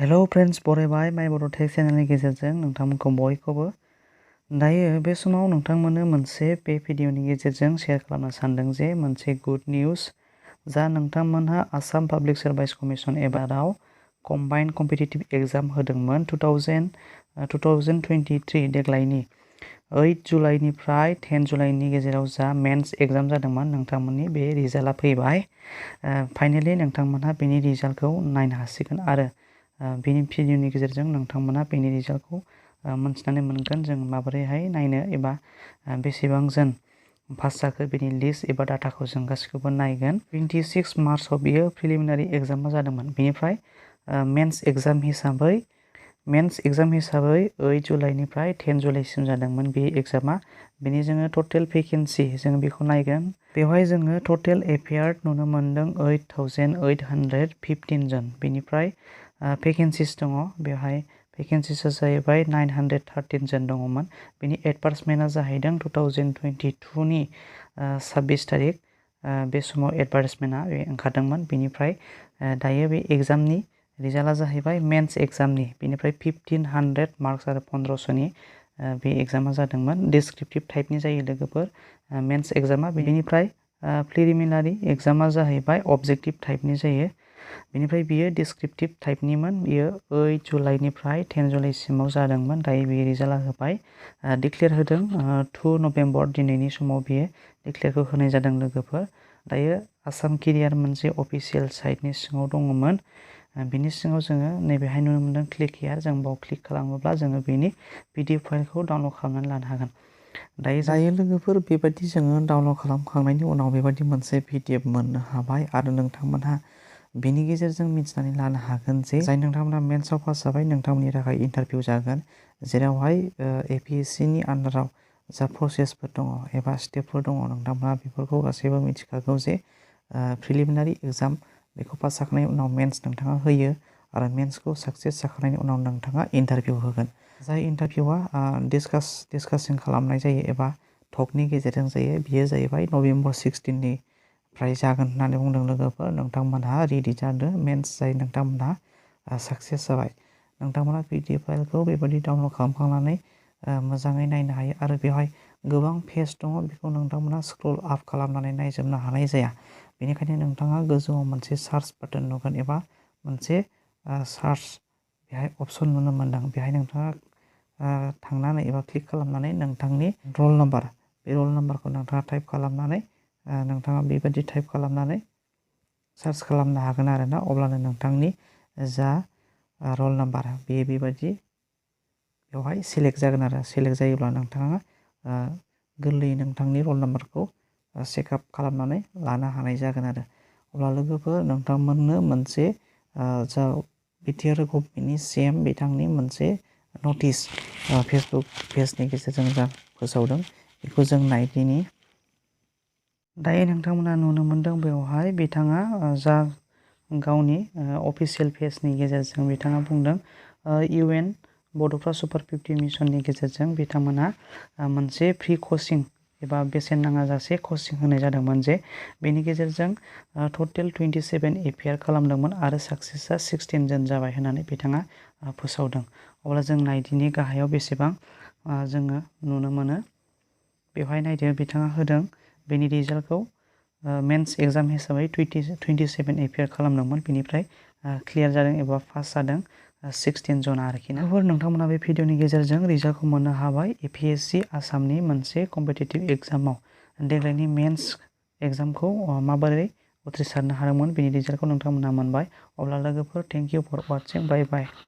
Hello friends, बरायबाय माय बड' tech चेनेलनि गेजेरजों नोंथांमोनखौ बयखौबो दायो बे समाव नोंथांमोननो मोनसे बे भिडिअनि गेजेरजों शेयार खालामनो सानदों जे मोनसे गुड निउज जा नोंथांमोनहा आसाम पाब्लिक सार्भिस कमिसन एबा राव कम्बाइन्ड कम्पिटिटिभ एग्जाम होदोंमोन 2023 देग्लायनि 8 जुलाइनिफ्राय 10 जुलाइनि गेजेराव जा मेन्स एग्जाम जादोंमोन नोंथांमोननि बे रिजाल्टआ फैबाय। फाइनालि नोंथांमोनहा बेनि रिजाल्टखौ नायनो हासिगोन आरो बेनि भिडिअनि गेजेरजों नोंथांमोना बेनि रिजाल्टखौ मोनथिनानै मोनगोन जों माबोरैहाय नायनो एबा बेसेबां जोन पास जाखो बेनि लिस्ट एबा डाटाखौ जों गासैखौबो नायगोन। 26 मार्चआव बियो प्रिलिमिनारि एग्जामा जादोंमोन। बेनिफ्राय मेन्स एग्जाम हिसाबै 8 जुलाइनिफ्राय 10 जुलाइसिम जादोंमोन बे एग्जामा। बेनि जोङो टटेल भेकेन्सि जों बेखौ नायगोन। बेवहाय जोङो टटेल एपियार्ड नुनो मोनदों 8,815 जन। बेनिफ्राय भेकेन्सिस दङ, बेवहाय भेकेन्सिसा जाहैबाय 913 जन दङमोन। बेनि एडभार्टाइजमेन्टआ जाहैदों 2022 नि 26 तारिख बे समाव एडभार्टाइजमेन्टआ ओंखारदोंमोन। बेनिफ्राय दायो बे एग्जामनि रिजाल्टआ जाहैबाय मेन्स एग्जामनि। बेनिफ्राय 1500 मार्क्स आरो 1500नि बे एग्जामा जादोंमोन। डिसक्रिप्टिभ टाइपनि जायो लोगोफोर मेन्स एग्जामा। बेनिफ्राय प्रिलिमिनारि एग्जामा जाहैबाय अबजेक्टिभ टाइपनि जायो। बेनिफ्राय बियो डिसक्रिप्टिभ टाइपनिमोन। बियो 8 जुलाइनिफ्राय 10 जुलाइसिमाव जादोंमोन। दायो बे रिजाल्टआ होबाय। डिक्लेयार होदों 2 नभेम्बर दिनैनि समाव बियो डिक्लेयारखौ होनाय जादों लोगोफोर। दायो आसाम केरियार मोनसे अफिसियेल साइटनि सिङाव दङमोन। बिनि सिङाव जोङो नैबेहाय नुनो मोनदों क्लिक हियार। जों बाव क्लिक खालामोब्ला जोङो बेनि पिडिएफ फाइलखौ डाउनलड खालामनानै लानो हागोन। दायो लोगोफोर बेबायदि जोङो डाउनलड खालामखांनायनि उनाव बेबायदि मोनसे पिडिएफ मोननो हाबाय आरो नोंथांमोनहा बेनि गेजेरजों मिथिनानै लानो हागोन जे जाय नोंथांमोना मेन्सआव पास जाबाय नोंथांमोननि थाखाय इन्टारभिउ जागोन, जेरावहाय APSCनि आन्दाराव जा प्रसेसफोर दङ एबा स्टेपफोर दङ नोंथांमोना बेफोरखौ गासैबो मिथिखागौ जे प्रिलिमिनारि एग्जाम बेखौ पास जाखांनायनि उनाव मेन्स नोंथाङा होयो आरो मेन्सखौ साक्सेस जाखांनायनि उनाव नोंथाङा इन्टारभिउ होगोन। जाय इन्टारभिउआ डिसकासन खालामनाय जायो एबा टकनि गेजेरजों जायो। बियो जाहैबाय नभेम्बर 16 निफ्राय जागोन होननानै बुंदों लोगोफोर। नोंथांमोनहा रेडि जादों मेन्स जाय नोंथांमोनहा साक्सेस जाबाय। नोंथांमोना पिडिएफ फाइलखौ बेबायदि डाउनलड खालामखांनानै मोजाङै नायनो हायो आरो बेवहाय गोबां पेज दङ, बेखौ नोंथांमोना स्क्रल आप खालामनानै नायजोबनो हानाय जाया। बेनिखायनो नोंथाङा गोजौआव मोनसे सार्च बाटोन नुगोन एबा मोनसे सार्च बेहाय अपसन नुनो मोनदों। बेहाय नोंथाङा थांनानै एबा क्लिक खालामनानै नोंथांनि रल नाम्बार बे रल नाम्बारखौ नोंथाङा टाइप खालामनानै नोंथाङा बेबायदि टाइप खालामनानै सार्च खालामनो हागोन आरोना। अब्लानो नोंथांनि जा रल नाम्बार बेबायदि बेवहाय सेलेक्ट जागोन आरो सेलेक्ट जायोब्ला नोंथाङा गोरलैयै नोंथांनि रल नाम्बारखौ चेकआप खालामनानै लानो हानाय जागोन आरो। अब्ला लोगोफोर नोंथांमोननो मोनसे जा बिटिआर गभर्नमेन्टनि CM बिथांनि मोनसे नटिस फेसबुक पेजनि गेजेरजों जा फोसावदों बेखौ जों नायदिनि। दायो नोंथांमोना नुनो मोनदों बेवहाय बिथाङा जा गावनि अफिसियेल पेजनि गेजेरजों बिथाङा बुंदों UN बड'फा सुपार 50 मिसननि गेजेरजों बिथांमोना मोनसे फ्रि कचिं एबा बेसेन नाङाजासे कचिं होनाय जादोंमोन जे बेनि गेजेरजों टटेल 27 एपियार खालामदोंमोन आरो साक्सेसआ 16 जन जाबाय होननानै बिथाङा फोसावदों। अब्ला जों नायदिनि गाहायाव बेसेबां जोङो नुनो मोनो। बेवहाय नायदो बिथाङा होदों बेनि रिजाल्टखौ मेन्स एग्जाम हिसाबै 27 एपियार खालामदोंमोन। बेनिफ्राय क्लियार जादों एबा पास जादों 16 जना आरोखि ना। नोंथांमोना बे भिडिअनि गेजेरजों रिजाल्टखौ मोननो हाबाय। APSC आसामनि मोनसे कम्पिटिटिभ एग्जामाव देग्लायनि मेन्स एग्जामखौ माबोरै उथ्रिसारनो हादोंमोन बेनि रिजाल्टखौ नोंथांमोनहा मोनबाय। अब्ला लोगोफोर thank you for watching. Bye bye.